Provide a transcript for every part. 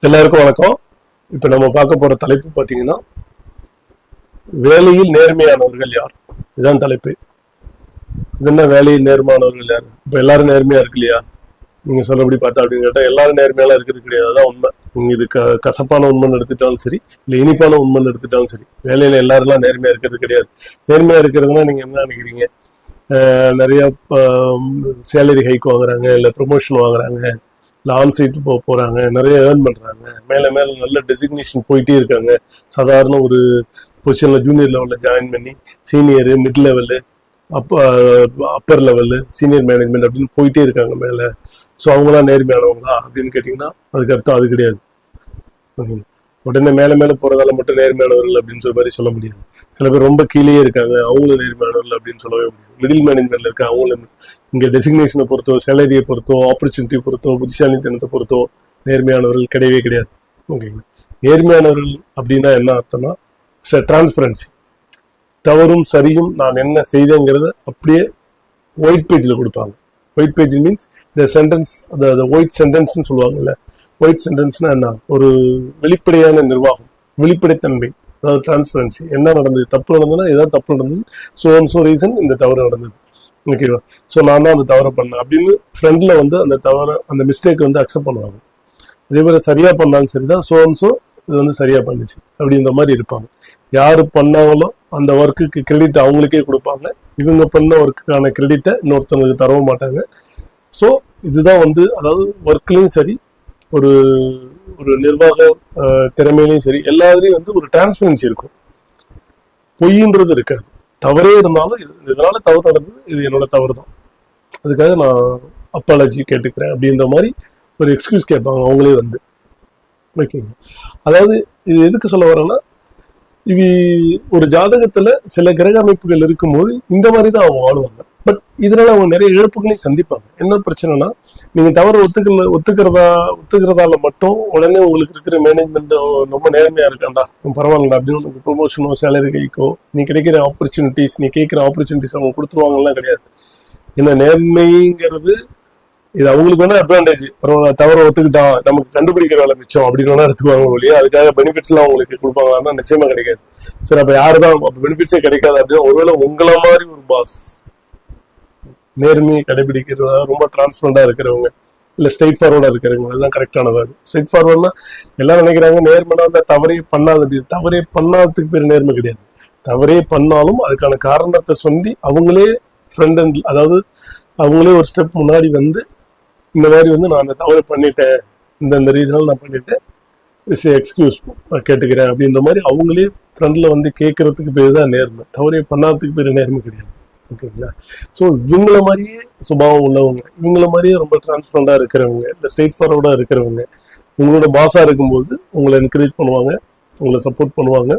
எல்லாருக்கும் வணக்கம். இப்ப நம்ம பார்க்க போற தலைப்பு பாத்தீங்கன்னா, வேலையில் நேர்மையானவர்கள் யார்? இதுதான் தலைப்பு. இது என்ன வேலையில் நேர்மையானவர்கள் யார்? இப்ப எல்லாரும் நேர்மையா இருக்கு இல்லையா? நீங்க சொல்றபடி பார்த்தா அப்படின்னு கேட்டா எல்லாரும் நேர்மையெல்லாம் இருக்கிறது கிடையாது. அதான் உண்மை. நீங்க இது கசப்பான உண்மைன்னு எடுத்துட்டாலும் சரி, இல்ல இனிப்பான உண்மைன்னு எடுத்துட்டாலும் சரி, வேலையில எல்லாரும் நேர்மையா இருக்கிறது கிடையாது. நேர்மையா இருக்கிறதுனா நீங்க என்ன நினைக்கிறீங்க? நிறைய சேலரி ஹைக் வாங்குறாங்க, இல்ல ப்ரொமோஷன் வாங்குறாங்க, ஆன்சைட் போறாங்க, நிறைய ஏர்ன் பண்றாங்க, மேல மேல நல்ல டெசிக்னேஷன் போயிட்டே இருக்காங்க. சாதாரண ஒரு பொசிஷன்ல ஜூனியர் லெவல்ல ஜாயின் பண்ணி senior, mid level, upper level, senior management அப்படின்னு போயிட்டே இருக்காங்க மேல. ஸோ அவங்களாம் நேர்மையானவங்களா அப்படின்னு கேட்டீங்கன்னா அதுக்கு அர்த்தம் அது கிடையாது. உடனே மேல மேல போறதால மட்டும் நேர்மையானவர்கள் அப்படின்னு சொல்ற மாதிரி சொல்ல முடியாது. சில பேர் ரொம்ப கீழே இருக்காங்க, அவங்களும் நேர்மையானவர்கள் அப்படின்னு சொல்லவே முடியாது. மிடில் மேனேஜ்மெண்ட்ல இருக்க அவங்களும் இங்க டெசிக்னேஷனை பொறுத்தோ, சேலரியை பொறுத்தோ, ஆப்பர்ச்சுனிட்டி பொறுத்தோ, புத்திசாலித்தனத்தை பொறுத்தோ நேர்மையானவர்கள் கிடையவே கிடையாது. ஓகேங்களா? நேர்மையானவர்கள் அப்படின்னா என்ன அர்த்தம்னா, டிரான்ஸ்பரன்சி. தவறும் சரியும் நான் என்ன செய்தேங்கிறத அப்படியே ஒயிட் பேஜில் கொடுப்பாங்க. White page means the sentence, அந்த ஒயிட் சென்டென்ஸ்ன்னு சொல்லுவாங்கல்ல. ஒயிட் சென்டென்ஸ்னா என்ன? ஒரு வெளிப்படையான நிர்வாகம், வெளிப்படைத்தன்மை, அதாவது டிரான்ஸ்பரன்சி. என்ன நடந்தது? தப்பு நடந்ததுன்னா ஏதாவது தப்பு நடந்தது, ஸோ ரீசன் இந்த தவறு நடந்தது. ஓகேவா? ஸோ நான் தான் அந்த தவறை பண்ணேன் அப்படின்னு ஃப்ரெண்ட்ல அந்த தவறை, அந்த மிஸ்டேக் அக்செப்ட் பண்ணுவாங்க. அதே மாதிரி சரியா பண்ணாலும் சரிதான், ஸோ இது சரியா பண்ணுச்சு அப்படின்ற மாதிரி இருப்பாங்க. யாரு பண்ணாங்களோ அந்த ஒர்க்குக்கு கிரெடிட் அவங்களுக்கே கொடுப்பாங்க. இவங்க பண்ண ஒர்க்குக்கான கிரெடிட்டை இன்னொருத்தவங்களுக்கு தரவும் மாட்டாங்க. ஸோ இதுதான் அதாவது ஒர்க்லையும் சரி, ஒரு ஒரு நிர்வாக திறமையிலையும் சரி, எல்லாத்துலயும் ஒரு டிரான்ஸ்பரன்சி இருக்கும். பொய்ன்றது இருக்காது. தவறே இருந்தாலும் இதனால தவறு நடந்தது, இது என்னோட தவறு தான், அதுக்காக நான் அப்பாலஜி கேட்டுக்கிறேன் அப்படின்ற மாதிரி ஒரு எக்ஸ்கியூஸ் கேட்பாங்க அவங்களே ஓகேங்க. அதாவது இது எதுக்கு சொல்ல வரேன்னா, இது ஒரு ஜாதகத்துல சில கிரக அமைப்புகள் இருக்கும்போது இந்த மாதிரி தான் அவங்க வாழ்வாங்க. பட் இதனால அவங்க நிறைய இழப்புகளையும் சந்திப்பாங்க. என்ன பிரச்சனைனா, நீங்க தவறு ஒத்துக்கிறதால மட்டும் உடனே உங்களுக்கு இருக்கிற மேனேஜ்மெண்ட் ரொம்ப நேர்மையா இருக்காண்டா, பரவாயில்லடா அப்படின்னு உங்களுக்கு ப்ரொமோஷனோ சேலரி கைக்கோ, நீ கிடைக்கிற ஆப்பர்ச்சுனிட்டிஸ், நீ கேட்கிற ஆப்பர்ச்சுனிட்டிஸ் அவங்க கொடுத்துருவாங்கலாம் கிடையாது. ஏன்னா நேர்மைங்கிறது இது அவங்களுக்கு வேணா அட்வான்டேஜ். தவற ஒத்துக்கிட்டான், நமக்கு கண்டுபிடிக்கிற வேலை மிச்சம் அப்படின்னு வேணா எடுத்துக்குவாங்க ஒழிய அதுக்காக பெனிஃபிட்ஸ் எல்லாம் அவங்களுக்கு கொடுப்பாங்கன்னா நிச்சயமா கிடைக்காது. சரி, அப்ப யாருதான் பெனிஃபிட்ஸே கிடைக்காது அப்படின்னா, ஒருவேளை உங்களை மாதிரி ஒரு பாஸ், நேர்மையை கடைபிடிக்கிறதா, ரொம்ப டிரான்ஸ்பரண்டா இருக்கிறவங்க, இல்ல ஸ்ட்ரெயிட் ஃபார்வர்டா இருக்கிறவங்க, அதுதான் கரெக்டான வேர்டு. ஸ்ட்ரெயிட் ஃபார்வர்ட்னா எல்லாரும் நினைக்கிறாங்க நேர்மையான தவறே பண்ணாது. தவறே பண்ணாததுக்கு பேர் நேர்மை கிடையாது. தவறே பண்ணாலும் அதுக்கான காரணத்தை சொல்லி அவங்களே ஃப்ரெண்ட் அண்ட், அதாவது அவங்களே ஒரு ஸ்டெப் முன்னாடி இந்த மாதிரி நான் அந்த தவறை பண்ணிட்டேன், இந்த ரீசனால நான் பண்ணிட்டேன், எக்ஸ்கியூஸ் கேட்டுக்கிறேன் அப்படின்ற மாதிரி அவங்களே ஃப்ரெண்ட்ல கேட்கறதுக்கு பேர் தான் நேர்மை. தவறே பண்ணாததுக்கு பேர் நேர்மை கிடையாது. ஓகேங்களா? ஸோ இவங்கள மாதிரியே சுபாவம் உள்ளவங்க, இவங்கள மாதிரியே ரொம்ப டிரான்ஸ்பரண்டா இருக்கிறவங்க, இல்லை ஸ்ட்ரெயிட் ஃபார்வர்டா இருக்கிறவங்க, உங்களோட பாஸா இருக்கும்போது உங்களை என்கரேஜ் பண்ணுவாங்க, உங்களை சப்போர்ட் பண்ணுவாங்க,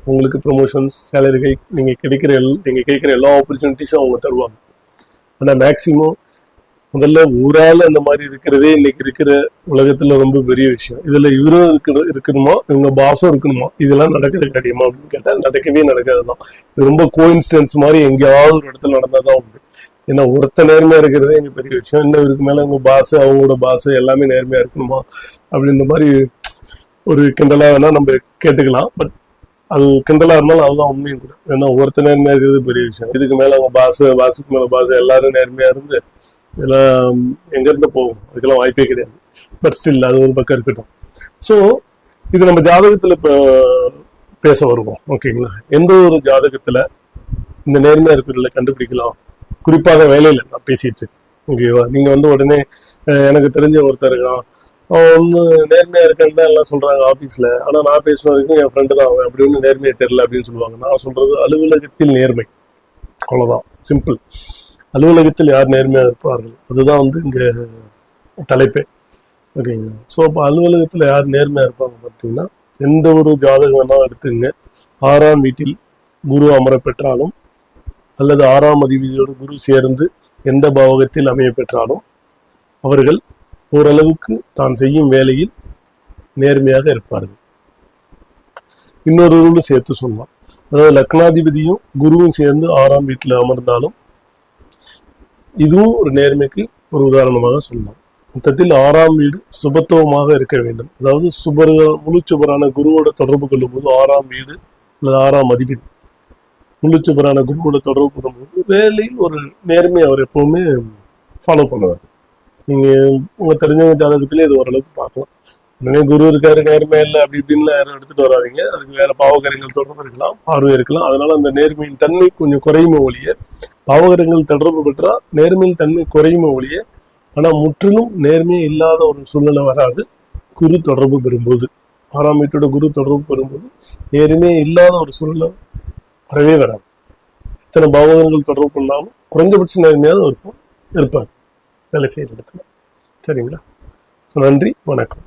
உங்களுக்கு ப்ரொமோஷன்ஸ், சேலரி ஹைக், நீங்க கேட்கிற எல்லா ஆப்பர்ச்சுனிட்டிஸும் அவங்க தருவாங்க. ஆனா மேக்சிமம் முதல்ல ஊரால அந்த மாதிரி இருக்கிறதே இன்னைக்கு இருக்கிற உலகத்துல ரொம்ப பெரிய விஷயம். இதுல இவரும் இருக்கணுமா, இவங்க பாஸும் இருக்கணுமா, இதெல்லாம் நடக்கிற கிடையுமா அப்படின்னு கேட்டா நடக்கவே நடக்காதுதான். இது ரொம்ப கோஇன்சிடென்ஸ் மாதிரி எங்கேயாவது ஒரு இடத்துல நடந்தாதான் உண்டு. ஏன்னா ஒருத்த நேர்மையா இருக்கிறதே எங்க பெரிய விஷயம். இன்னும் இருக்கு மேல உங்க பாஸ், அவங்களோட பாஸ் எல்லாமே நேர்மையா இருக்கணுமா அப்படின்ற மாதிரி ஒரு கிண்டலா வேணா நம்ம கேட்டுக்கலாம். பட் அது கிண்டலா இருந்தாலும் அதுதான் உண்மையும் கூட. ஏன்னா ஒருத்த நேர்மையா இருக்கிறது பெரிய விஷயம். இதுக்கு மேல அவங்க பாஸுக்கு மேல பாஸ் எல்லாரும் நேர்மையா இருந்து இதெல்லாம் எங்க இருந்து போகும்? அதுக்கெல்லாம் வாய்ப்பே கிடையாது. பட் ஸ்டில் அது ஒரு பக்கம் இருக்கட்டும். ஸோ இது நம்ம ஜாதகத்துல இப்ப பேச வருவோம். ஓகேங்களா? எந்த ஒரு ஜாதகத்துல இந்த நேர்மையா இருக்கிறதுல கண்டுபிடிக்கலாம். குறிப்பாக வேலையில நான் பேசிட்டு இருக்கேன். ஓகேவா? நீங்க உடனே எனக்கு தெரிஞ்ச ஒருத்தர் இருக்கான், அவன் நேர்மையா இருக்கான்னு தான் எல்லாம் சொல்றாங்க ஆபீஸ்ல, ஆனா நான் பேசுன வரைக்கும் என் ஃப்ரெண்டு தான் அவன், அப்படி ஒன்றும் நேர்மையா தெரியல அப்படின்னு சொல்லுவாங்க. நான் சொல்றது அலுவலகத்தில் நேர்மை, அவ்வளவுதான், சிம்பிள். அலுவலகத்தில் யார் நேர்மையா இருப்பார்கள், அதுதான் இங்க தலைப்பே. ஓகேங்களா? ஸோ அப்போ அலுவலகத்தில் யார் நேர்மையா இருப்பாங்க பார்த்தீங்கன்னா, எந்த ஒரு ஜாதகம் வேணாலும் எடுத்துங்க. 6ஆம் வீட்டில் குரு அமர பெற்றாலும், அல்லது 6ஆம் அதிபதியோடு குரு சேர்ந்து எந்த பாவகத்தில் அமைய பெற்றாலும் அவர்கள் ஓரளவுக்கு தான் செய்யும் வேலையில் நேர்மையாக இருப்பார்கள். இன்னொரு ரூலும் சேர்த்து சொல்லலாம். அதாவது லக்னாதிபதியும் குருவும் சேர்ந்து 6ஆம் வீட்டில் அமர்ந்தாலும் இதுவும் ஒரு நேர்மைக்கு ஒரு உதாரணமாக சொல்லலாம். மொத்தத்தில் 6ஆம் வீடு சுபத்துவமாக இருக்க வேண்டும். அதாவது சுபர்கள் முழு சுபரான குருவோட தொடர்பு கொள்ளும் போது 6ஆம் வீடு அல்லது 6ஆம் அதிபதி முழு சுபரான குருவோட தொடர்பு கொள்ளும்போது வேலையில் ஒரு நேர்மையை அவர் எப்பவுமே ஃபாலோ பண்ணுவார். நீங்க உங்க தெரிஞ்சவங்க ஜாதகத்திலே இது ஓரளவுக்கு பார்க்கலாம். உடனே குரு இருக்காரு நேர்மை இல்லை அப்படி இப்படின்லாம் யாரும் எடுத்துட்டு வராதிங்க. அதுக்கு வேற பாவகரங்கள் தொடர்பு இருக்கலாம், பார்வை இருக்கலாம். அதனால அந்த நேர்மையின் தன்மை கொஞ்சம் குறையுமோ ஒழிய, பாவகரங்கள் தொடர்பு பெற்றா நேர்மையின் தன்மை குறையுமோ ஒழிய, ஆனா முற்றிலும் நேர்மையே இல்லாத ஒரு சூழ்நிலை வராது. குரு தொடர்பு பெறும்போது 6ஆம் வீட்டோட குரு தொடர்பு பெறும்போது நேர்மையே இல்லாத ஒரு சூழ்நிலை வரவே வராது. இத்தனை பாவகங்கள் தொடர்பு பண்ணாலும் குறைஞ்சபட்ச நேர்மையாவது இருப்பார் வேலை செய்யற இடத்துல. சரிங்களா? நன்றி, வணக்கம்.